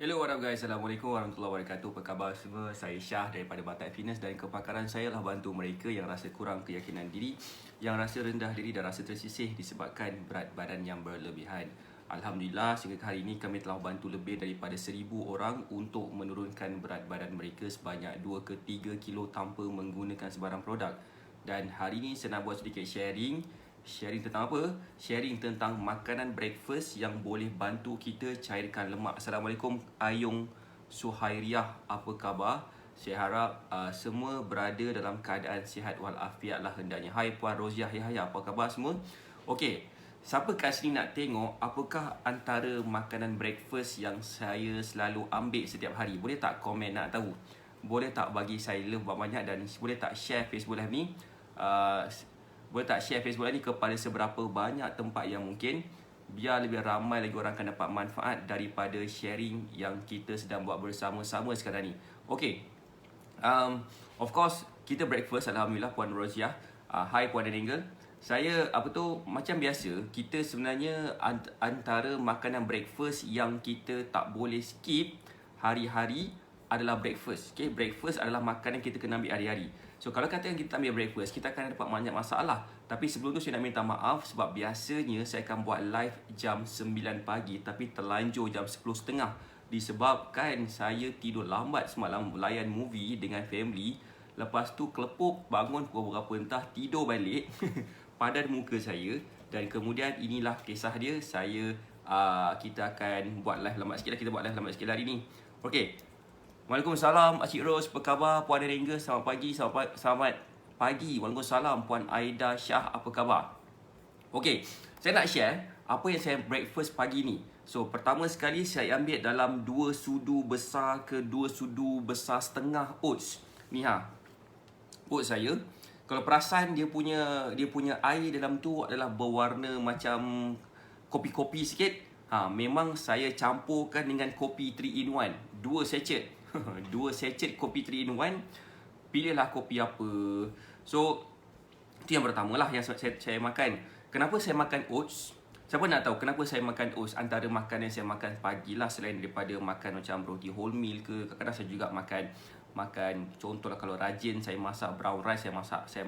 Hello, what up guys? Assalamualaikum warahmatullahi wabarakatuh. Apa khabar semua? Saya Syah daripada Batak Fitness dan kepakaran saya adalah bantu mereka yang rasa kurang keyakinan diri, yang rasa rendah diri dan rasa tersisih disebabkan berat badan yang berlebihan. Alhamdulillah, sehingga hari ini kami telah bantu lebih daripada 1,000 orang untuk menurunkan berat badan mereka sebanyak 2 ke 3 kilo tanpa menggunakan sebarang produk. Dan hari ini saya nak buat sedikit sharing. Sharing tentang apa? Sharing tentang makanan breakfast yang boleh bantu kita cairkan lemak. Assalamualaikum Ayung Suhairiah, apa khabar? Saya harap semua berada dalam keadaan sihat walafiat lah hendaknya. Hai Puan Roziah Yahya, apa khabar semua? Okey, siapa kat sini nak tengok apakah antara makanan breakfast yang saya selalu ambil setiap hari? Boleh tak komen nak tahu? Boleh tak bagi saya love banyak dan boleh tak share Facebook Live ni? Boleh tak share Facebook Live ni kepada seberapa banyak tempat yang mungkin, biar lebih ramai lagi orang akan dapat manfaat daripada sharing yang kita sedang buat bersama-sama sekarang ni. Okay, of course kita breakfast, Alhamdulillah Puan Roziah. Hi Puan Deninggal. Saya macam biasa, kita sebenarnya antara makanan breakfast yang kita tak boleh skip hari-hari adalah breakfast. Okay, breakfast adalah makanan yang kita kena ambil hari-hari. So kalau katakan kita ambil breakfast, kita akan dapat banyak masalah. Tapi sebelum tu saya nak minta maaf sebab biasanya saya akan buat live jam 9 pagi tapi terlanjur jam 10.30 disebabkan saya tidur lambat semalam melayan movie dengan family. Lepas tu kelepuk, bangun pukul berapa entah, tidur balik padan muka saya. Dan kemudian inilah kisah dia. Kita akan buat live lambat sikit lah. Kita buat live lambat sikit hari ni. Okay, Waalaikumsalam Acik Ros, apa khabar? Puan Erengga, selamat pagi. Selamat pagi. Waalaikumsalam Puan Aida Syah, apa khabar? Okey, saya nak share apa yang saya breakfast pagi ni. So, pertama sekali saya ambil dalam 2 sudu besar ke 2 sudu besar setengah oats. Ni oats saya. Kalau perasan dia punya air dalam tu adalah berwarna macam kopi-kopi sikit. Memang saya campurkan dengan kopi 3 in 1, 2 sachet. 2 sachet kopi 3 in 1. Pilihlah kopi apa. So, itu yang pertama lah yang saya makan. Kenapa saya makan oats? Siapa nak tahu kenapa saya makan oats? Antara makanan yang saya makan pagi lah, selain daripada makan macam roti wholemeal ke, kadang-kadang saya juga makan contohlah kalau rajin saya masak brown rice, saya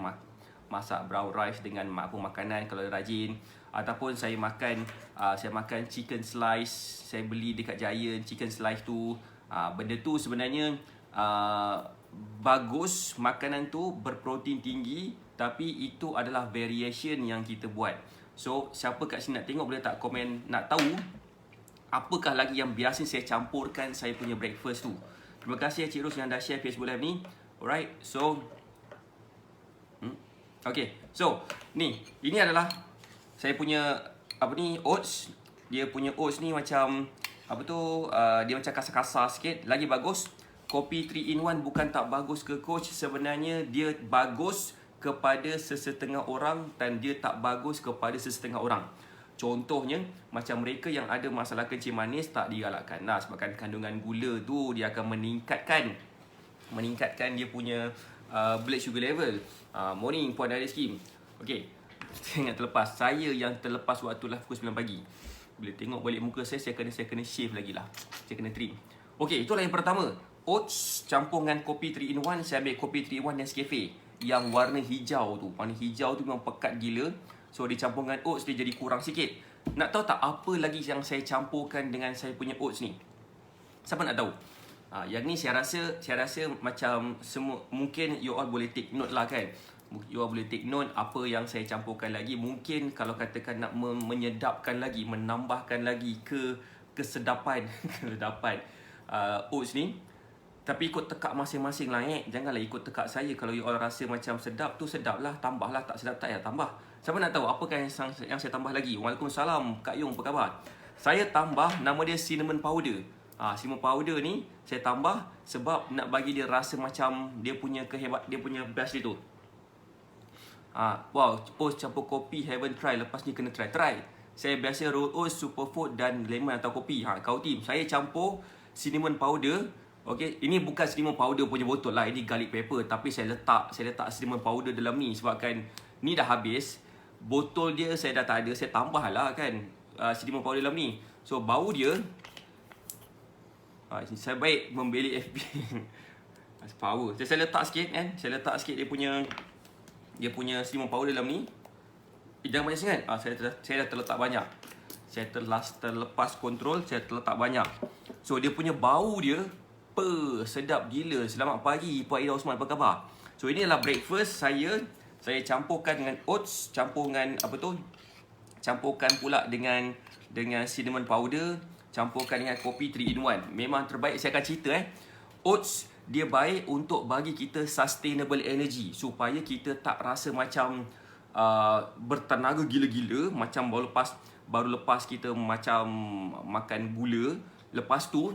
masak brown rice dengan makanan kalau rajin. Ataupun saya makan chicken slice. Saya beli dekat Giant chicken slice tu. Benda tu sebenarnya bagus, makanan tu berprotein tinggi, tapi itu adalah variation yang kita buat. So, siapa kat sini nak tengok boleh tak komen nak tahu apakah lagi yang biasa saya campurkan saya punya breakfast tu. Terima kasih Cik Ros yang dah share Facebook Live ni. Alright, so okay, so ini adalah saya punya oats. Dia punya oats ni macam dia macam kasar-kasar sikit. Lagi bagus, kopi 3 in 1 bukan tak bagus ke coach? Sebenarnya dia bagus kepada sesetengah orang dan dia tak bagus kepada sesetengah orang. Contohnya, macam mereka yang ada masalah kencing manis tak digalakkan lah, sebabkan kandungan gula tu dia akan meningkatkan dia punya blood sugar level. Morning Puan Rizky. Okay, saya ingat terlepas. Saya yang terlepas waktu lah pukul 9 pagi. Bila tengok balik muka saya kena shave lagi lah. Saya kena trim. Okay, itulah yang pertama. Oats campur dengan kopi 3 in 1. Saya ambil kopi 3 in 1 Nescafe yang warna hijau tu. Warna hijau tu memang pekat gila. So, dicampur dengan oats dia jadi kurang sikit. Nak tahu tak apa lagi yang saya campurkan dengan saya punya oats ni? Siapa nak tahu? Yang ni saya rasa macam semua, mungkin you all boleh take note lah kan. You all boleh take note apa yang saya campurkan lagi. Mungkin kalau katakan nak menyedapkan lagi, menambahkan lagi kesedapan oats ni. Tapi ikut tekak masing-masing lah Janganlah ikut tekak saya. Kalau you all rasa macam sedap tu sedap lah, tambahlah. Tak sedap tak ya tambah. Siapa nak tahu apakah yang saya tambah lagi? Waalaikumsalam Kak Yung, apa khabar? Saya tambah, nama dia cinnamon powder. Cinnamon powder ni saya tambah sebab nak bagi dia rasa macam dia punya best dia tu. Wow, post campur kopi, haven't try. Lepas ni kena try. Saya biasa roll oats, superfood dan lemon atau kopi. Kau team, saya campur cinnamon powder. Okay, ini bukan cinnamon powder punya botol lah. Ini garlic pepper. Tapi saya letak cinnamon powder dalam ni sebabkan ni dah habis. Botol dia saya dah tak ada. Saya tambah lah kan cinnamon powder dalam ni. So, bau dia Saya baik membeli FB. Power. Saya letak sikit kan. Saya letak sikit dia punya cinnamon powder dalam ni. Jangan banyak sangat. Saya dah terletak banyak. Saya terlepas kontrol, saya terletak banyak. So dia punya bau dia sedap gila. Selamat pagi Puan Ida Osman, apa khabar? So ini adalah breakfast saya campurkan dengan oats, campurkan pula dengan cinnamon powder, campurkan dengan kopi 3 in 1. Memang terbaik. Saya akan cerita oats dia baik untuk bagi kita sustainable energy, supaya kita tak rasa macam bertenaga gila-gila macam baru lepas kita macam makan gula. Lepas tu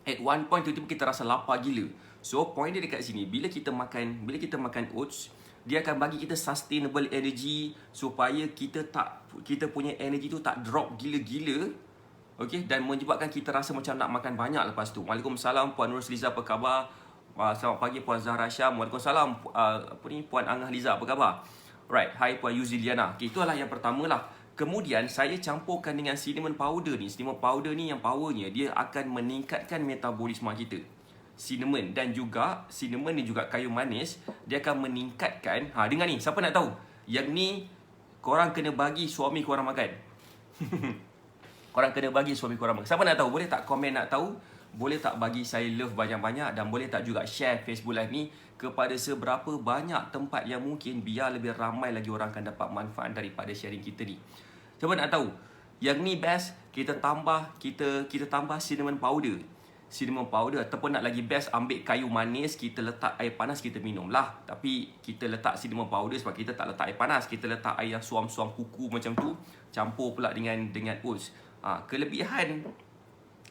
at one point tiba-tiba kita rasa lapar gila. So point dia dekat sini, bila kita makan oats, dia akan bagi kita sustainable energy, supaya kita punya energy tu tak drop gila-gila. Okey, dan menyebabkan kita rasa macam nak makan banyak lepas tu. Waalaikumsalam Puan Nurliza, apa khabar? Selamat pagi Puan Zahra Syam. Waalaikumsalam Puan Angah Liza, apa khabar? Right, hai Puan Yuziliana. Okay, itulah yang pertama lah. Kemudian saya campurkan dengan cinnamon powder ni. Cinnamon powder ni yang powernya, dia akan meningkatkan metabolisme kita. Cinnamon dan juga kayu manis, dia akan meningkatkan. Dengar ni, siapa nak tahu? Yang ni korang kena bagi suami korang makan. Korang kena bagi suami korang makan. Siapa nak tahu? Boleh tak komen nak tahu? Boleh tak bagi saya love banyak-banyak? Dan boleh tak juga share Facebook Live ni kepada seberapa banyak tempat yang mungkin, biar lebih ramai lagi orang akan dapat manfaat daripada sharing kita ni. Siapa nak tahu? Yang ni best, kita tambah cinnamon powder. Cinnamon powder, ataupun nak lagi best, ambil kayu manis, kita letak air panas, kita minum lah. Tapi kita letak cinnamon powder sebab kita tak letak air panas. Kita letak air yang suam-suam kuku macam tu, campur pula dengan oats. Kelebihan,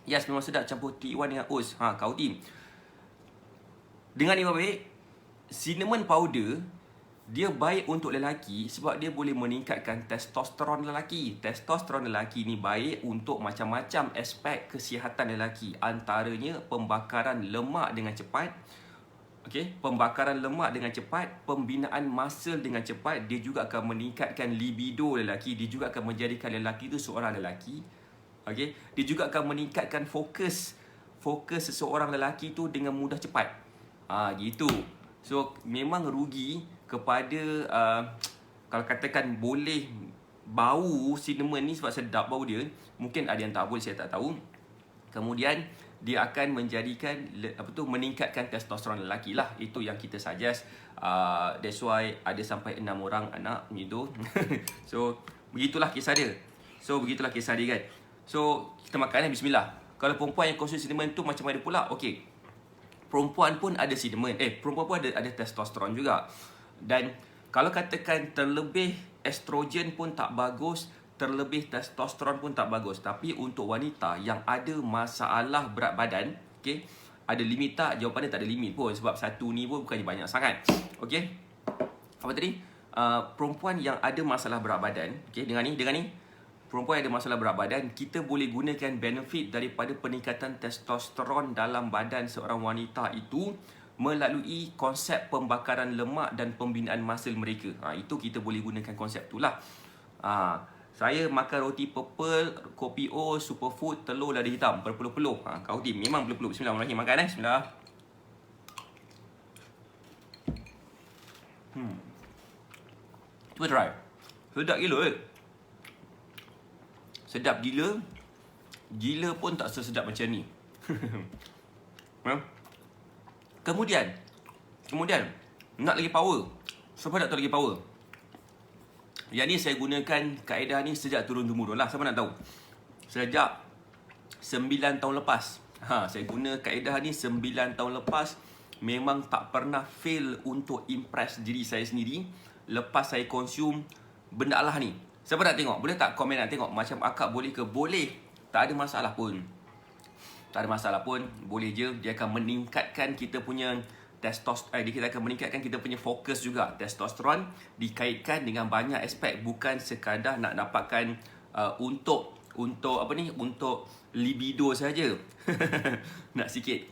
yes, memang sedap campur T1 dengan oats. Kau tim, dengar ni baik. Cinnamon powder dia baik untuk lelaki sebab dia boleh meningkatkan testosteron lelaki. Testosteron lelaki ni baik untuk macam-macam aspek kesihatan lelaki. Antaranya pembakaran lemak dengan cepat. Okey, pembakaran lemak dengan cepat, pembinaan muscle dengan cepat. Dia juga akan meningkatkan libido lelaki. Dia juga akan menjadikan lelaki tu seorang lelaki. Okey, dia juga akan meningkatkan fokus seseorang lelaki tu dengan mudah cepat. Gitu. So memang rugi kepada kalau katakan boleh bau cinnamon ni sebab sedap bau dia. Mungkin ada yang tak boleh, saya tak tahu. Kemudian dia akan menjadikan meningkatkan testosteron lelaki lah. Itu yang kita suggest. That's why ada sampai 6 orang anak gitu. So begitulah kisah dia. Kan. So kita makan bismillah. Kalau perempuan yang konsum cinnamon tu macam mana pula? Okey. Perempuan pun ada cinnamon. Perempuan pun ada testosteron juga. Dan kalau katakan terlebih estrogen pun tak bagus, terlebih testosteron pun tak bagus. Tapi untuk wanita yang ada masalah berat badan, okey, ada limit tak? Jawapannya tak ada limit pun, sebab satu ni pun bukannya banyak sangat. Okey. Apa tadi? Perempuan yang ada masalah berat badan, okey, dengar ni. Perempuan yang ada masalah berat badan, kita boleh gunakan benefit daripada peningkatan testosteron dalam badan seorang wanita itu melalui konsep pembakaran lemak dan pembinaan muscle mereka. Itu kita boleh gunakan konsep tu lah. Saya makan roti purple, kopi O, superfood, telur lada hitam, berpeluh-peluh. Kau tim memang peluh-peluh. Bismillahirrahmanirrahim. Makan bismillah. Cuba try. Sedap gila Sedap gila. Gila pun tak sesedap macam ni. Kemudian nak lagi power. Siapa nak tahu lagi power? Yang ni saya gunakan kaedah ni sejak turun-temurun lah. Siapa nak tahu? Sejak 9 tahun lepas. Saya guna kaedah ni 9 tahun lepas. Memang tak pernah fail untuk impress diri saya sendiri. Lepas saya consume benda lah ni. Siapa nak tengok? Boleh tak komen nak tengok macam akak boleh ke? Boleh. Tak ada masalah pun. Boleh je. Dia akan meningkatkan kita punya testosteron. Dia akan meningkatkan kita punya fokus juga. Testosteron dikaitkan dengan banyak aspek. Bukan sekadar nak dapatkan untuk libido saja. Nak sikit.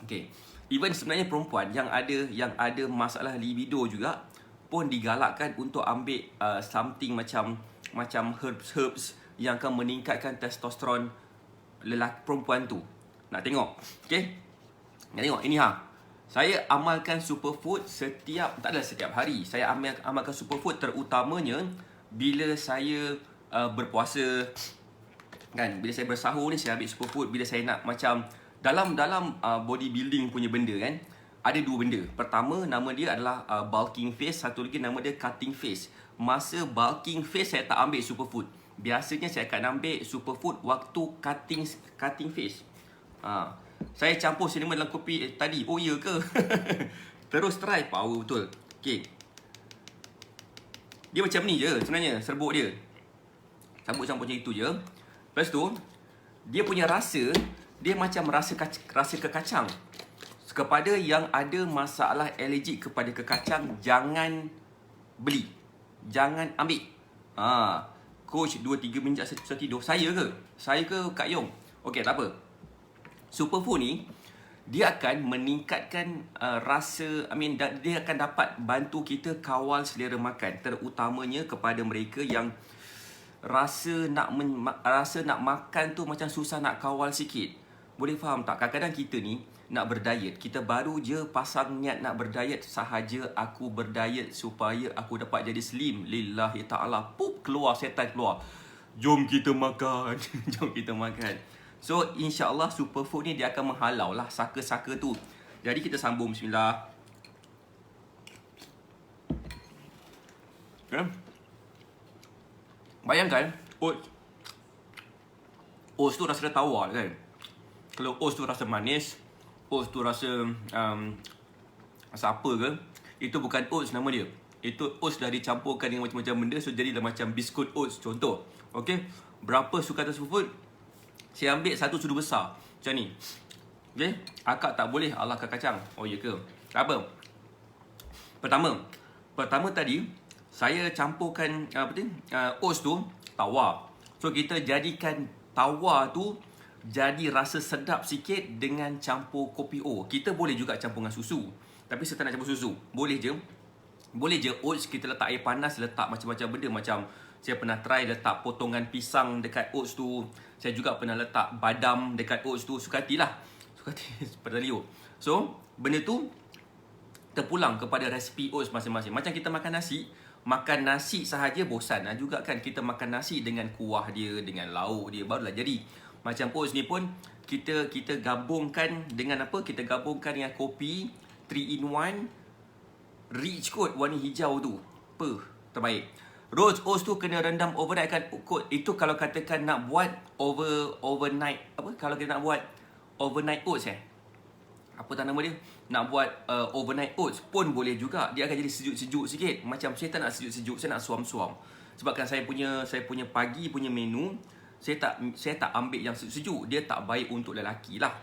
Okay. Even sebenarnya perempuan yang ada masalah libido juga pun digalakkan untuk ambil something macam herbs yang akan meningkatkan testosteron perempuan tu. Nak tengok. Okay. Nak tengok. Ini saya amalkan superfood tak adalah setiap hari. Saya amalkan superfood terutamanya bila saya berpuasa. Kan, bila saya bersahur ni saya ambil superfood. Bila saya nak macam dalam bodybuilding punya benda kan, ada dua benda. Pertama, nama dia adalah bulking phase. Satu lagi nama dia cutting phase. Masa bulking phase saya tak ambil superfood. Biasanya saya akan ambil superfood waktu cutting phase. Saya campur cinnamon dalam kopi tadi. Oh ya ke? Terus try, power betul. Okay. Dia macam ni je sebenarnya serbuk dia. Campur-campur macam itu je. Lepas tu dia punya rasa, dia macam rasa kekacang. Kepada yang ada masalah alergik kepada kekacang, jangan beli. Jangan ambil. Coach 2-3 minit setelah tidur. Saya ke Kak Yong? Okey, tak apa. Superfood ni dia akan meningkatkan rasa, dia akan dapat bantu kita kawal selera makan, terutamanya kepada mereka yang rasa nak makan tu macam susah nak kawal sikit. Boleh faham tak? Kadang-kadang kita ni nak berdiet, kita baru je pasang niat nak berdiet sahaja. Aku berdiet supaya aku dapat jadi slim, lillahi ta'ala, pup, keluar setan keluar. Jom kita makan. Jom kita makan. So insyaAllah superfood ni dia akan menghalau lah saka-saka tu. Jadi kita sambung. Bismillah. Okay. Bayangkan oats tu rasa tawar kan. Kalau oats tu rasa manis, oats tu rasa apa ke, itu bukan oats nama dia. Itu oats dah dicampurkan dengan macam-macam benda, so jadilah macam biskut oats contoh. Okay. Berapa sukatan superfood? Saya ambil satu sudu besar macam ni. Okay. Akak tak boleh Allah kacang. Oh ya ke? Tak apa. Pertama tadi saya campurkan oats tu tawar. So kita jadikan tawar tu jadi rasa sedap sikit dengan campur kopi O. Kita boleh juga campur dengan susu. Tapi saya tak nak campur susu. Boleh je oats kita letak air panas, letak macam-macam benda. Macam saya pernah try letak potongan pisang dekat oats tu. Saya juga pernah letak badam dekat oats tu. Sukati seperti Leo. So benda tu terpulang kepada resipi oats masing-masing. Macam kita makan nasi sahaja bosan juga kan. Kita makan nasi dengan kuah dia, dengan lauk dia, barulah jadi. Macam oats ni pun kita gabungkan dengan apa? Kita gabungkan dengan kopi 3 in 1 rich kot, warna hijau tu. Terbaik. Rose oats tu kena rendam overnight kan kot. Itu kalau katakan nak buat overnight kalau kita nak buat overnight oats apa tak nama dia? Nak buat overnight oats pun boleh juga. Dia akan jadi sejuk-sejuk sikit. Macam saya tak nak sejuk-sejuk, saya nak suam-suam. Sebabkan saya punya pagi punya menu, saya tak ambil yang sejuk. Dia tak baik untuk lelaki lah.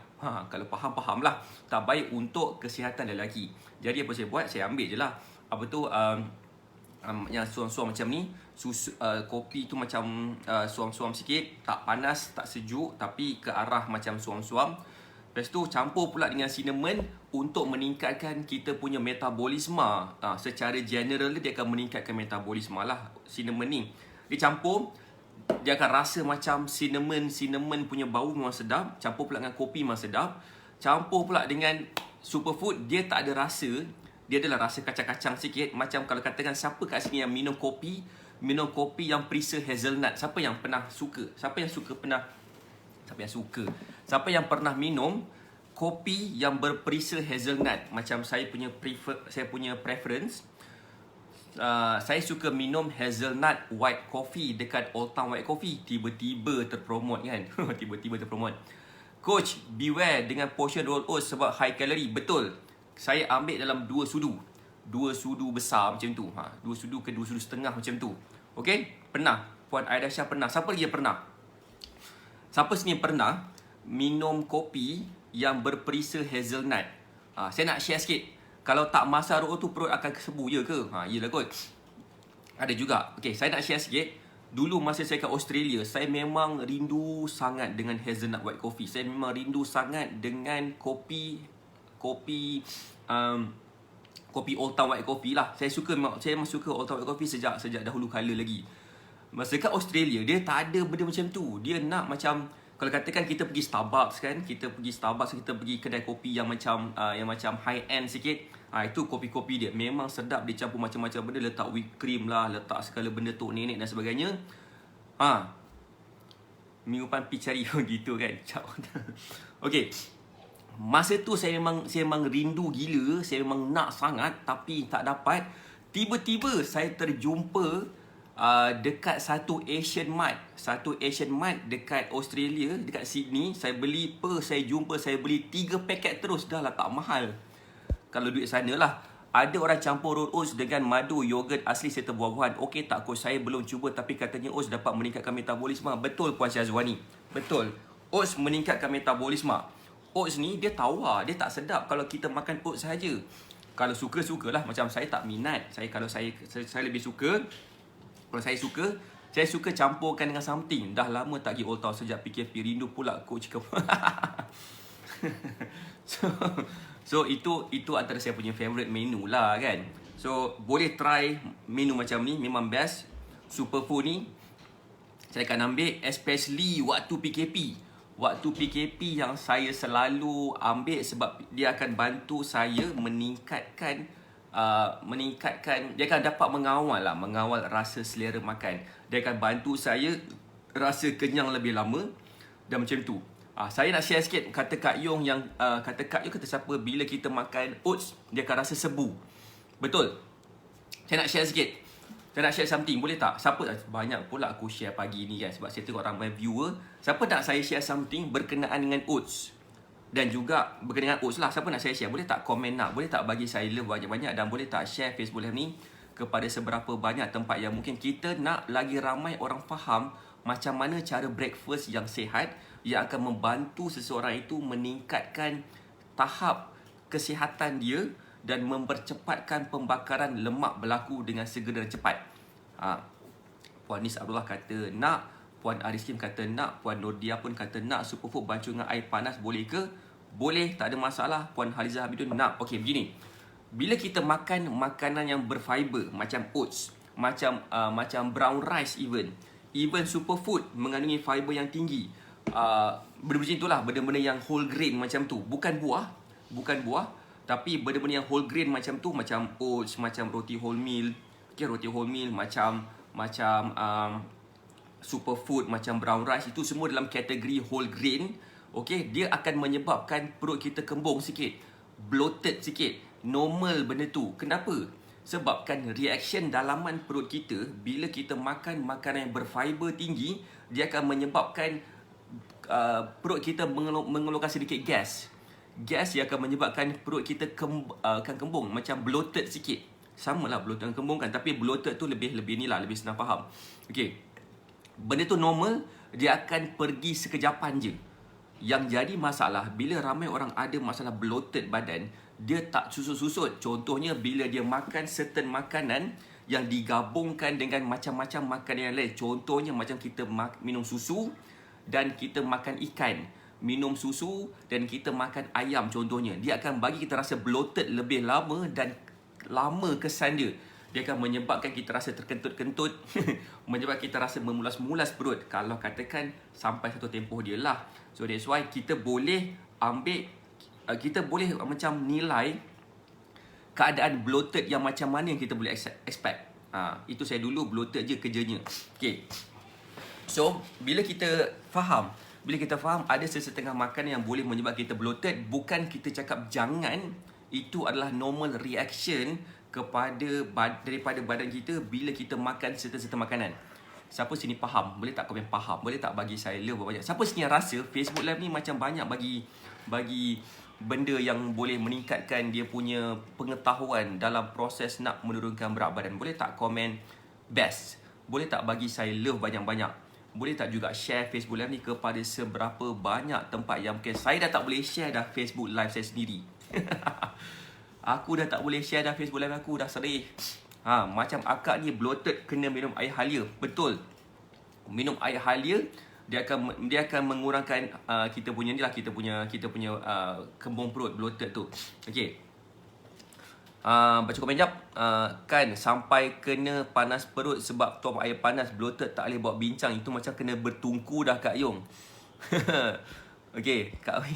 Kalau faham lah. Tak baik untuk kesihatan lelaki. Jadi apa saya buat? Saya ambil je lah. Yang suam-suam macam ni. Kopi tu macam suam-suam sikit. Tak panas, tak sejuk, tapi ke arah macam suam-suam. Lepas tu campur pula dengan cinnamon untuk meningkatkan kita punya metabolisme. Secara general dia akan meningkatkan metabolisme lah cinnamon ni. Dia campur, dia akan rasa macam cinnamon punya bau memang sedap. Campur pula dengan kopi memang sedap. Campur pula dengan superfood, dia tak ada rasa. Dia adalah rasa kacang-kacang sikit. Macam kalau katakan siapa kat sini yang minum kopi yang perisa hazelnut. Siapa yang pernah suka? Siapa yang pernah minum kopi yang berperisa hazelnut? Macam saya punya preference. Saya suka minum hazelnut white coffee dekat Old Town White Coffee. Tiba-tiba terpromote kan. Coach, beware dengan portion roll oats sebab high calorie. Betul. Saya ambil dalam 2 sudu. 2 sudu besar macam tu. 2 sudu ke 2 sudu setengah macam tu. Okay? Pernah. Puan Aida Syah pernah. Siapa lagi yang pernah? Siapa sini yang pernah minum kopi yang berperisa hazelnut? Saya nak share sikit. Kalau tak masak roh tu perut akan kesebu je ke? Yelah kot. Ada juga. Okay, saya nak share sikit. Dulu masa saya kat Australia, saya memang rindu sangat dengan hazelnut white coffee. Saya memang rindu sangat dengan kopi Old Town White Coffee lah. Saya memang suka Old Town White Coffee sejak dahulu kala lagi. Masa kat Australia, dia tak ada benda macam tu. Dia nak macam Kalau katakan kita pergi Starbucks kan, kita pergi kedai kopi yang macam high end sikit. Itu kopi-kopi dia memang sedap, dia campur macam-macam benda, letak whipped cream lah, letak segala benda tok nenek dan sebagainya. Minggu depan pergi cari gitu kan. Okey. Masa tu saya memang rindu gila, saya memang nak sangat tapi tak dapat. Tiba-tiba saya terjumpa dekat satu Asian Mart dekat Australia, dekat Sydney. Saya beli saya beli 3 paket terus, dah lah tak mahal kalau duit sana lah. Ada orang campur roll oats dengan madu, yogurt asli serta buah-buahan. Okey tak coach, saya belum cuba tapi katanya oats dapat meningkatkan metabolisme. Betul Puan Syazwani, betul, oats meningkatkan metabolisme. Oats ni dia tawar, dia tak sedap kalau kita makan oats saja. Kalau suka-sukalah, macam saya tak minat. Saya lebih suka, kalau saya suka campurkan dengan something. Dah lama tak pergi Old Town sejak PKP, rindu pula coach ke. So itu antara saya punya favorite menu lah kan. So boleh try menu macam ni, memang best. Superfood ni saya akan ambil, especially waktu PKP yang saya selalu ambil sebab dia akan bantu saya meningkatkan, dia akan dapat mengawal rasa selera makan. Dia akan bantu saya rasa kenyang lebih lama dan macam tu. Saya nak share sikit kata Kak Yong kata siapa, bila kita makan oats dia akan rasa sebu. Betul. Saya nak share sikit. Saya nak share something, boleh tak? Siapa, banyak pula aku share pagi ni kan, sebab saya tengok ramai viewer. Siapa nak saya share something berkenaan dengan oats? Dan juga berkenaan dengan oats lah, siapa nak saya share? Boleh tak komen nak? Boleh tak bagi saya love banyak-banyak? Dan boleh tak share Facebook Live ni kepada seberapa banyak tempat yang mungkin kita nak lagi ramai orang faham macam mana cara breakfast yang sihat, yang akan membantu seseorang itu meningkatkan tahap kesihatan dia dan mempercepatkan pembakaran lemak berlaku dengan segera dan cepat. Puan Nis Abdullah kata nak, Puan Ariskim kata nak, Puan Nordia pun kata nak. Superfood bancuh dengan air panas boleh ke? Boleh, tak ada masalah. Puan Haliza Habibun nak. Okey, begini. Bila kita makan makanan yang berfiber macam oats, macam brown rice, even superfood mengandungi fiber yang tinggi. Benda-benda macam itulah, benda-benda yang whole grain macam tu, bukan buah, tapi benda-benda yang whole grain macam tu, macam oats, macam roti wholemeal, macam superfood, macam brown rice, itu semua dalam kategori whole grain. Okey, dia akan menyebabkan perut kita kembung sikit, bloated sikit, normal benda tu. Kenapa? Sebabkan reaction dalaman perut kita bila kita makan makanan yang berfiber tinggi, dia akan menyebabkan perut kita mengeluarkan sedikit gas yang akan menyebabkan perut kita akan kembung, macam bloated sikit. Sama lah bloated dan kembung kan, tapi bloated tu lebih ni lah, lebih senang faham. Okey, benda tu normal, dia akan pergi sekejapan je. Yang jadi masalah bila ramai orang ada masalah bloated badan, dia tak susut-susut. Contohnya bila dia makan certain makanan yang digabungkan dengan macam-macam makanan yang lain. Contohnya macam kita minum susu dan kita makan ikan, minum susu dan kita makan ayam contohnya. Dia akan bagi kita rasa bloated lebih lama dan lama kesan dia. Dia akan menyebabkan kita rasa terkentut-kentut, menyebabkan kita rasa memulas-mulas perut. Kalau katakan sampai satu tempoh dia lah. So that's why kita boleh macam nilai keadaan bloated yang macam mana yang kita boleh expect. Itu saya dulu bloated je kerjanya. Okay. So, bila kita faham ada sesetengah makanan yang boleh menyebabkan kita bloated, bukan kita cakap jangan, itu adalah normal reaction daripada badan kita bila kita makan serta-serta makanan. Siapa sini faham? Boleh tak komen faham? Boleh tak bagi saya love banyak? Siapa sini yang rasa Facebook Live ni macam banyak bagi benda yang boleh meningkatkan dia punya pengetahuan dalam proses nak menurunkan berat badan? Boleh tak komen best? Boleh tak bagi saya love banyak-banyak? Boleh tak juga share Facebook Live ni kepada seberapa banyak tempat yang mungkin saya dah tak boleh share dah Facebook Live saya sendiri. Aku dah tak boleh share dah Facebook Live aku, dah sedih. Macam akak ni bloated kena minum air halia. Betul. Minum air halia dia akan mengurangkan kita punya kembung perut bloated tu. Okey. Baca komen jap. Kan sampai kena panas perut sebab tuam air panas, bloated tak boleh buat bincang. Itu macam kena bertungku dah Kak Yong. Okay, Kak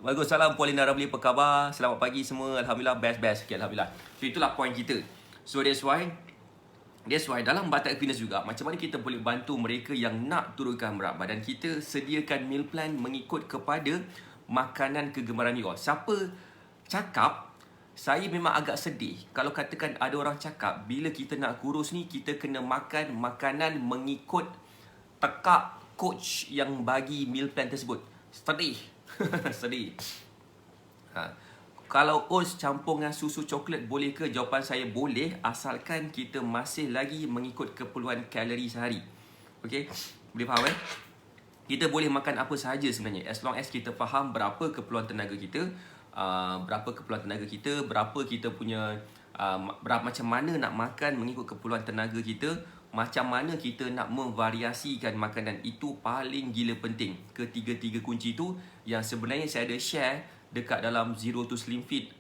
bagus, salam Puan Lina Ramli, apa khabar? Selamat pagi semua, Alhamdulillah, best. Okay, Alhamdulillah. So, itulah poin kita. So, that's why dalam Batak Fitness juga, macam mana kita boleh bantu mereka yang nak turunkan berat badan, kita sediakan meal plan mengikut kepada makanan kegemaran you all. Siapa cakap, saya memang agak sedih kalau katakan ada orang cakap bila kita nak kurus ni, kita kena makan makanan mengikut tekak coach yang bagi meal plan tersebut. Sedih. Sedih. Kalau oats campur dengan susu coklat boleh ke? Jawapan saya boleh, asalkan kita masih lagi mengikut keperluan kalori sehari. Okay, boleh faham Kita boleh makan apa sahaja sebenarnya, as long as kita faham berapa keperluan tenaga kita, berapa kita punya, macam mana nak makan mengikut keperluan tenaga kita, macam mana kita nak memvariasikan makanan. Itu paling gila penting. Ketiga-tiga kunci tu yang sebenarnya saya ada share dekat dalam Zero to Slim Fit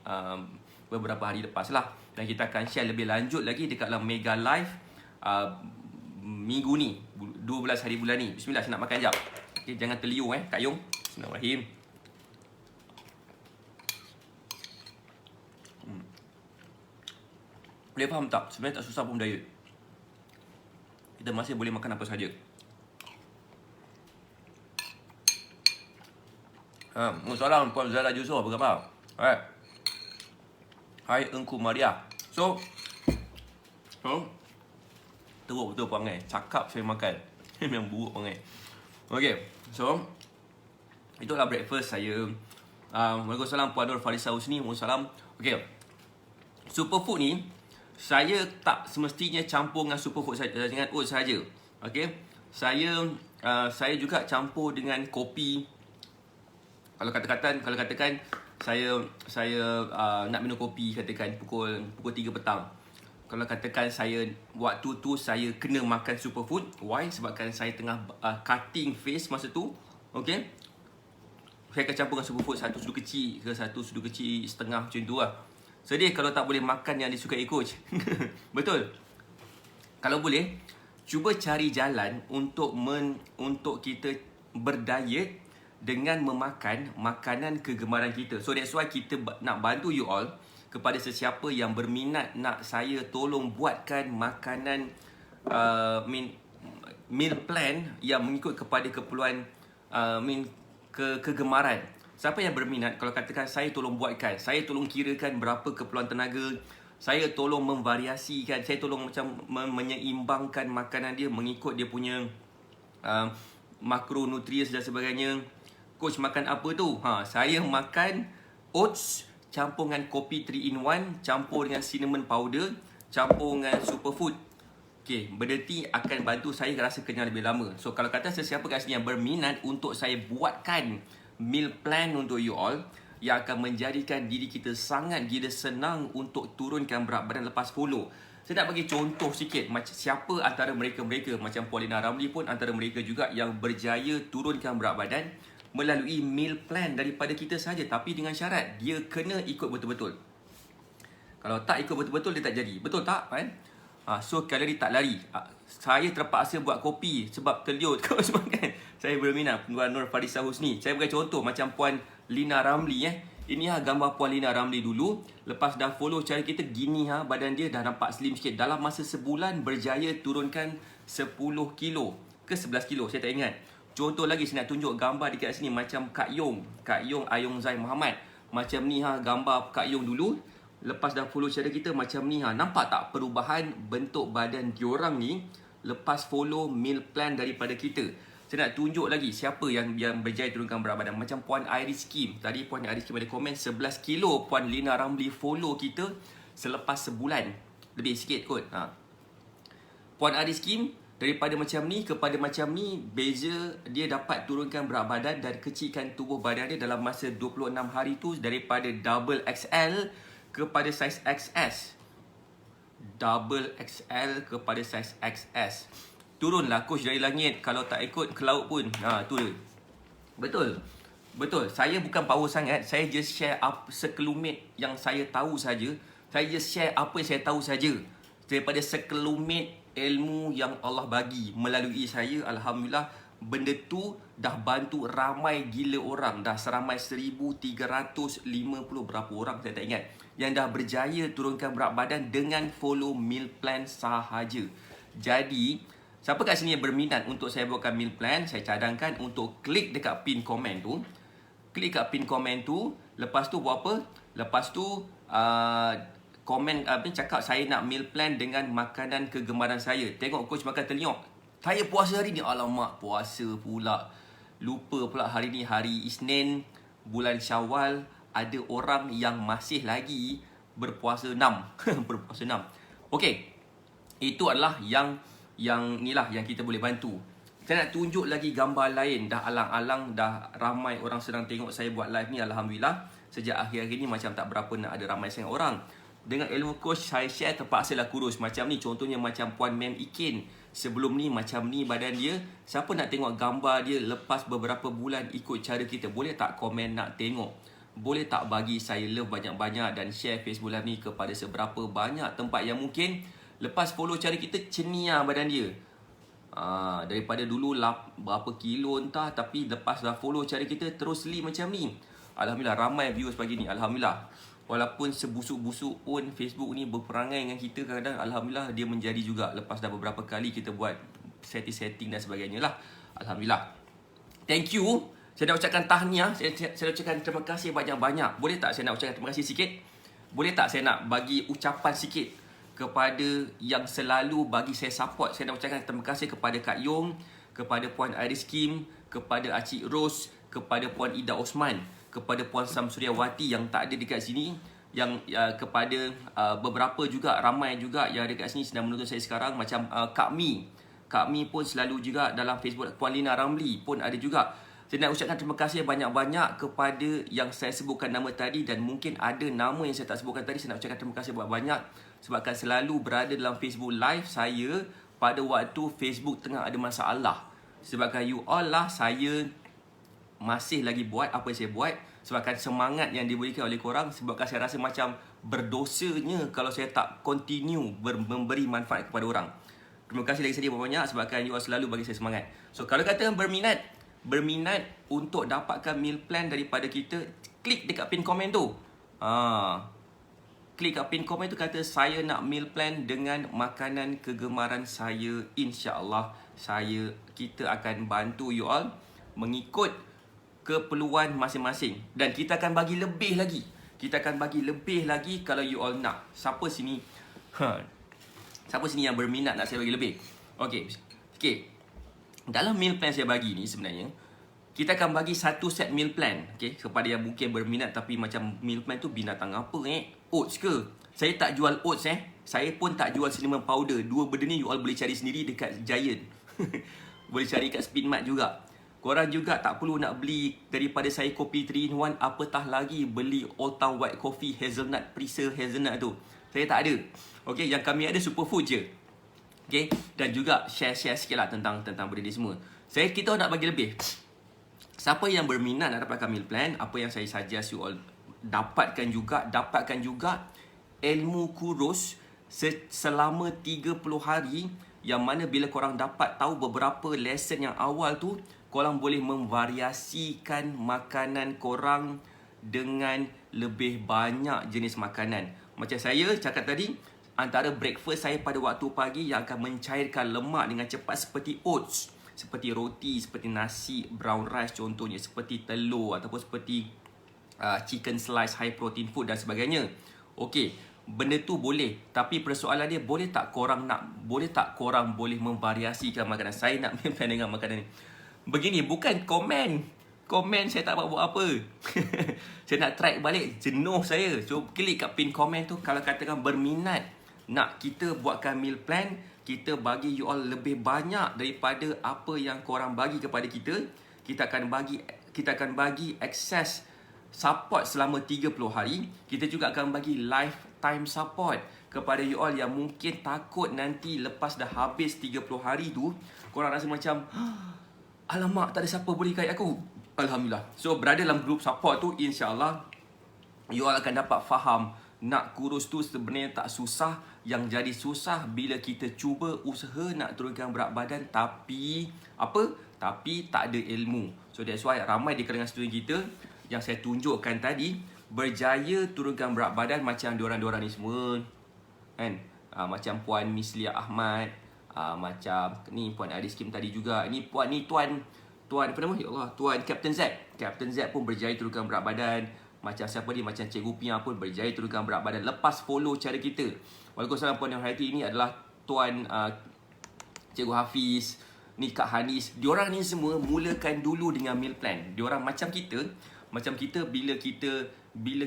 beberapa hari lepas lah. Dan kita akan share lebih lanjut lagi dekat dalam Mega Live minggu ni, 12 hari bulan ni. Bismillah, saya nak makan jap. Okay, jangan terliur Kak Yong. Bismillahirrahmanirrahim. Boleh faham tak? Sebenarnya tak susah pun diet. Kita masih boleh makan apa sahaja. Salam Puan Zara Jusuf, apa khabar? Hai Engku Maria. So teruk betul perangai. Cakap saya makan. Memang buruk perangai. Okay, so itulah breakfast saya. Waalaikumsalam Puan Nur Farisa Husni. Waalaikumsalam. Okay, superfood ni saya tak semestinya campur dengan superfood saja, dengan oats saja. Okay, saya juga campur dengan kopi. Kalau katakan saya nak minum kopi, katakan pukul 3 petang. Kalau katakan saya waktu tu saya kena makan superfood. Why? Sebabkan saya tengah cutting face masa tu. Okay, saya akan campur dengan superfood, satu sudu kecil ke satu sudu kecil setengah macam tu lah. Sedih kalau tak boleh makan yang disukai coach. Betul. Kalau boleh, cuba cari jalan untuk kita berdiet dengan memakan makanan kegemaran kita. So that's why kita nak bantu you all, kepada sesiapa yang berminat nak saya tolong buatkan makanan meal plan yang mengikut kepada keperluan kegemaran. Siapa yang berminat, kalau katakan saya tolong buatkan, saya tolong kirakan berapa keperluan tenaga, saya tolong memvariasikan, saya tolong macam menyeimbangkan makanan dia mengikut dia punya makronutrients dan sebagainya. Coach makan apa tu? Saya makan oats campur dengan kopi 3 in 1, campur dengan cinnamon powder, campur dengan superfood. Okay, berarti akan bantu saya rasa kenyang lebih lama. So kalau kata sesiapa kat sini yang berminat untuk saya buatkan meal plan untuk you all, yang akan menjadikan diri kita sangat gila senang untuk turunkan berat badan lepas follow. Saya nak bagi contoh sikit, macam siapa antara mereka-mereka, macam Puan Lina Ramli pun antara mereka juga yang berjaya turunkan berat badan melalui meal plan daripada kita saja, tapi dengan syarat dia kena ikut betul-betul. Kalau tak ikut betul-betul, dia tak jadi. Betul tak kan? So kalori tak lari. Saya terpaksa buat kopi sebab terliur coach makan. Saya berminat Puan Nur Farisa Husni. Saya bagi contoh macam Puan Lina Ramli Ini gambar Puan Lina Ramli dulu. Lepas dah follow cara kita, gini badan dia dah nampak slim sikit. Dalam masa sebulan berjaya turunkan 10 kilo ke 11 kilo, saya tak ingat. Contoh lagi saya nak tunjuk gambar dekat sini macam Kak Yong Ayong Zai Muhammad. Macam ni gambar Kak Yong dulu. Lepas dah follow cara kita macam ni nampak tak perubahan bentuk badan diorang ni lepas follow meal plan daripada kita. Saya nak tunjuk lagi siapa yang berjaya turunkan berat badan. Macam Puan Iris Kim. Tadi Puan Iris Kim ada komen 11 kilo Puan Lina Ramli follow kita selepas sebulan. Lebih sikit kot. Puan Iris Kim daripada macam ni kepada macam ni, beza dia dapat turunkan berat badan dan kecilkan tubuh badan dia dalam masa 26 hari tu, daripada double XL kepada saiz XS. Double XL kepada saiz XS. Turunlah coach dari langit. Kalau tak ikut ke laut pun. Tu dia. Betul. Saya bukan power sangat. Saya just share sekelumit yang saya tahu saja. Saya just share apa yang saya tahu saja. Daripada sekelumit ilmu yang Allah bagi melalui saya, alhamdulillah benda tu dah bantu ramai gila orang. Dah seramai 1,350 berapa orang saya tak ingat, yang dah berjaya turunkan berat badan dengan follow meal plan sahaja. Jadi siapa kat sini yang berminat untuk saya buatkan meal plan, saya cadangkan untuk klik dekat pin komen tu. Klik kat pin komen tu. Lepas tu buat apa? Lepas tu komen cakap saya nak meal plan dengan makanan kegemaran saya. Tengok coach makan terliok. Saya puasa hari ni. Alamak, puasa pula. Lupa pula hari ni hari Isnin bulan Syawal. Ada orang yang masih lagi berpuasa 6. Berpuasa 6. Okey. Itu adalah yang inilah yang kita boleh bantu. Saya nak tunjuk lagi gambar lain. Dah alang-alang, dah ramai orang sedang tengok saya buat live ni. Alhamdulillah. Sejak akhir-akhir ni macam tak berapa nak ada ramai sangat orang. Dengan ilmu coach saya share, terpaksalah kurus. Macam ni, contohnya macam Puan Mem Ikin. Sebelum ni macam ni badan dia. Siapa nak tengok gambar dia lepas beberapa bulan ikut cara kita? Boleh tak komen nak tengok? Boleh tak bagi saya love banyak-banyak dan share Facebook live ni kepada seberapa banyak tempat yang mungkin lepas follow cara kita cenia badan dia. Daripada dulu berapa kilo entah, tapi lepas dah follow cara kita terus macam ni. Alhamdulillah ramai viewers pagi ni. Alhamdulillah. Walaupun sebusuk-busuk pun Facebook ni berperangai dengan kita kadang-kadang, alhamdulillah dia menjadi juga lepas dah beberapa kali kita buat setting dan sebagainya lah. Alhamdulillah. Thank you. Saya nak ucapkan tahniah. Saya nak ucapkan terima kasih banyak-banyak. Boleh tak saya nak ucapkan terima kasih sikit? Boleh tak saya nak bagi ucapan sikit kepada yang selalu bagi saya support? Saya nak ucapkan terima kasih kepada Kak Yong, kepada Puan Iris Kim, kepada Acik Ros, kepada Puan Ida Osman, kepada Puan Samsuriawati yang tak ada dekat sini, yang kepada beberapa juga, ramai juga yang ada dekat sini sedang menonton saya sekarang, macam Kak Mi. Kak Mi pun selalu juga dalam Facebook. Puan Lina Ramli pun ada juga. Saya nak ucapkan terima kasih banyak-banyak kepada yang saya sebutkan nama tadi, dan mungkin ada nama yang saya tak sebutkan tadi. Saya nak ucapkan terima kasih banyak-banyak sebabkan selalu berada dalam Facebook Live saya pada waktu Facebook tengah ada masalah. Sebabkan you all lah saya masih lagi buat apa yang saya buat, sebabkan semangat yang diberikan oleh korang. Sebabkan saya rasa macam berdosanya kalau saya tak continue memberi manfaat kepada orang. Terima kasih lagi sekali banyak sebabkan you all selalu bagi saya semangat. So kalau kata berminat untuk dapatkan meal plan daripada kita, klik dekat pin komen tu. Klik kat pin komen tu, kata saya nak meal plan dengan makanan kegemaran saya. InsyaAllah kita akan bantu you all mengikut keperluan masing-masing. Dan kita akan bagi lebih lagi. Kita akan bagi lebih lagi kalau you all nak. Siapa sini yang berminat nak saya bagi lebih? Okey. Dalam meal plan saya bagi ni sebenarnya, kita akan bagi satu set meal plan, okay, kepada yang mungkin berminat tapi macam meal plan tu binatang apa Oats ke? Saya tak jual oats Saya pun tak jual cinnamon powder. Dua benda ni you all boleh cari sendiri dekat Giant. Boleh cari kat Speedmart juga. Korang juga tak perlu nak beli daripada saya kopi 3-in-1, apatah lagi beli Old Town White Coffee hazelnut, preser hazelnut tu. Saya tak ada. Okay, yang kami ada superfood je. Okay, dan juga share sikit lah tentang benda ni semua. Kita nak bagi lebih. Siapa yang berminat nak dapatkan meal plan, apa yang saya suggest you all dapatkan juga ilmu kurus selama 30 hari, yang mana bila korang dapat tahu beberapa lesson yang awal tu, korang boleh memvariasikan makanan korang dengan lebih banyak jenis makanan. Macam saya cakap tadi, antara breakfast saya pada waktu pagi yang akan mencairkan lemak dengan cepat seperti oats, seperti roti, seperti nasi, brown rice contohnya, seperti telur ataupun seperti chicken slice, high protein food dan sebagainya. Okey, benda tu boleh, tapi persoalan dia boleh tak korang boleh memvariasikan makanan. Saya nak plan dengan makanan ni. Begini, bukan komen saya tak buat apa. Saya nak track balik, jenuh saya. So klik kat pin komen tu kalau katakan berminat nak kita buatkan meal plan, kita bagi you all lebih banyak daripada apa yang korang bagi kepada kita. Kita akan bagi access support selama 30 hari. Kita juga akan bagi lifetime support kepada you all yang mungkin takut nanti lepas dah habis 30 hari tu, korang rasa macam alamak, tak ada siapa boleh kait aku. Alhamdulillah. So berada dalam group support tu, insyaAllah you all akan dapat faham nak kurus tu sebenarnya tak susah. Yang jadi susah bila kita cuba usaha nak turunkan berat badan, tapi tapi tak ada ilmu. So that's why ramai di kalangan student kita yang saya tunjukkan tadi berjaya turunkan berat badan macam diorang-diorang ni semua kan. Macam Puan Mislia Ahmad, macam ni Puan Adis Kim tadi juga. Ni Puan ni Tuan apa nama? Ya Allah, Tuan Captain Z. Captain Z pun berjaya turunkan berat badan. Macam siapa ni? Macam Cikgu Pia pun berjaya turunkan berat badan lepas follow cara kita. Waalaikumsalam Puan Yang Hayati. Ini adalah Tuan Cikgu Hafiz, ni Kak Hanis. Diorang ni semua mulakan dulu dengan meal plan. Diorang macam kita bila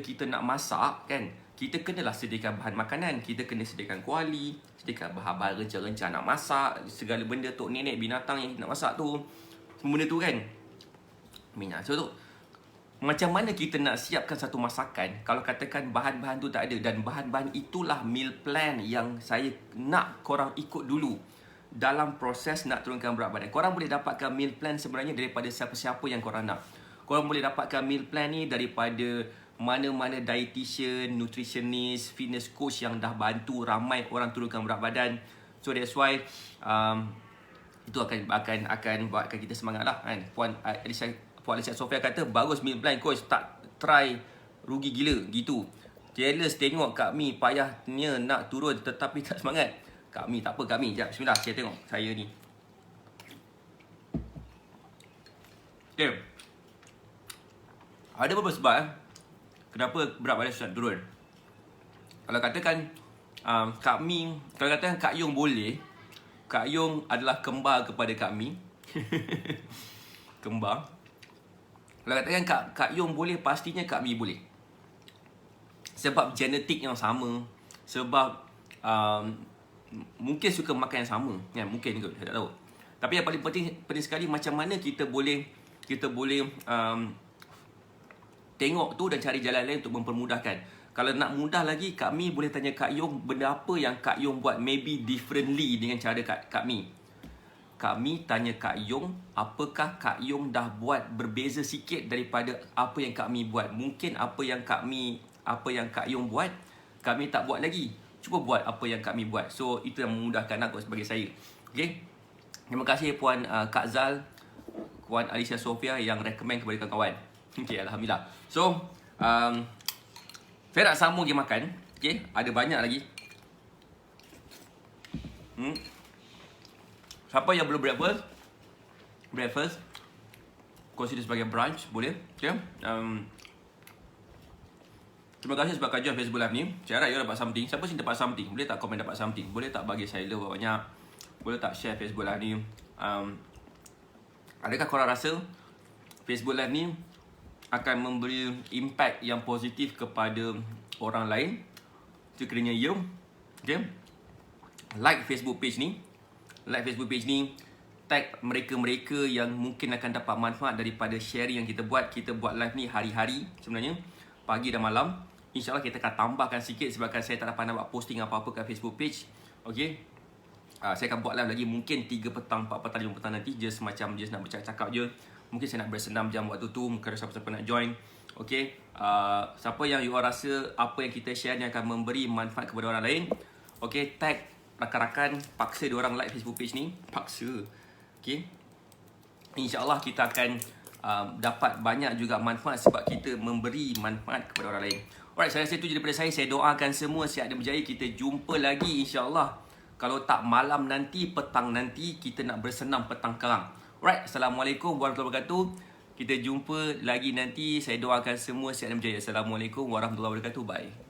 kita nak masak kan, kita kenalah sediakan bahan makanan. Kita kena sediakan kuali, sediakan bahan-bahan rencana-rencana nak masak, segala benda tok nenek binatang yang nak masak tu. Semua benda tu kan. Minyak. So tu, macam mana kita nak siapkan satu masakan kalau katakan bahan-bahan tu tak ada. Dan bahan-bahan itulah meal plan yang saya nak korang ikut dulu dalam proses nak turunkan berat badan. Korang boleh dapatkan meal plan sebenarnya daripada siapa-siapa yang korang nak. Korang boleh dapatkan meal plan ni daripada mana-mana dietitian, nutritionist, fitness coach yang dah bantu ramai orang turunkan berat badan. So that's why itu akan buatkan kita semangat lah kan. Puan Alicia Sofia kata bagus meal plan coach, tak try rugi gila gitu. Jealous tengok Kak Mi payahnya nak turun tetapi tak semangat. Kak Mi tak apa, Kak Mi jap, bismillah saya tengok saya ni. Okay, ada beberapa sebab kenapa berat badan susah turun. Kalau katakan Kak Mi, kalau katakan Kak Yong boleh, Kak Yong adalah kembar kepada Kak Mi. Kembar. Kalau katakan Kak Yong boleh, pastinya Kak Mi boleh. Sebab genetik yang sama. Sebab mungkin suka makan yang sama kan? Mungkin kot, saya tak tahu. Tapi yang paling penting sekali, macam mana kita boleh tengok tu dan cari jalan lain untuk mempermudahkan. Kalau nak mudah lagi, Kak Mi boleh tanya Kak Yong benda apa yang Kak Yong buat maybe differently dengan cara Kak Mi. Kak Mi tanya Kak Yong, apakah Kak Yong dah buat berbeza sikit daripada apa yang Kak Mi buat. Mungkin apa yang Kak Yong buat, Kak Mi tak buat lagi. Cuba buat apa yang Kak Mi buat. So itu yang memudahkan aku sebagai saya. Okay. Terima kasih Puan Kak Zal, Puan Alicia Sofia yang recommend kepada kawan-kawan. Okay, Alhamdulillah. So saya nak sambung pergi makan. Okay, ada banyak lagi. Siapa yang belum breakfast consider sebagai brunch, boleh. Okay. Terima kasih sebab kajian Facebook Live ni. Saya harap you dapat something. Siapa sini dapat something? Boleh tak komen dapat something? Boleh tak bagi saya love banyak? Boleh tak share Facebook Live ni? Adakah korang rasa Facebook Live ni akan memberi impact yang positif kepada orang lain? Sekiranya you, okay, like Facebook page ni, tag mereka-mereka yang mungkin akan dapat manfaat daripada sharing yang kita buat. Kita buat live ni hari-hari sebenarnya, pagi dan malam. InsyaAllah kita akan tambahkan sikit sebabkan saya tak dapat nak buat posting apa-apa kat Facebook page. Okay, saya akan buat live lagi mungkin 3 petang, 4 petang, 5 petang nanti. Just nak bercakap-cakap je. Mungkin saya nak bersenam jam waktu tu. Mungkin ada siapa-siapa nak join. Okay, siapa yang you rasa apa yang kita share ni akan memberi manfaat kepada orang lain, okay, tag rakan-rakan, paksa diorang like Facebook page ni. Paksa. Okay, InsyaAllah kita akan dapat banyak juga manfaat sebab kita memberi manfaat kepada orang lain. Alright, saya rasa itu je daripada saya. Saya doakan semua sihat dan berjaya. Kita jumpa lagi insyaAllah. Kalau tak malam nanti, petang nanti, kita nak bersenam petang Karang. Alright, Assalamualaikum warahmatullahi wabarakatuh. Kita jumpa lagi nanti. Saya doakan semua sihat dan berjaya. Assalamualaikum warahmatullahi wabarakatuh. Bye.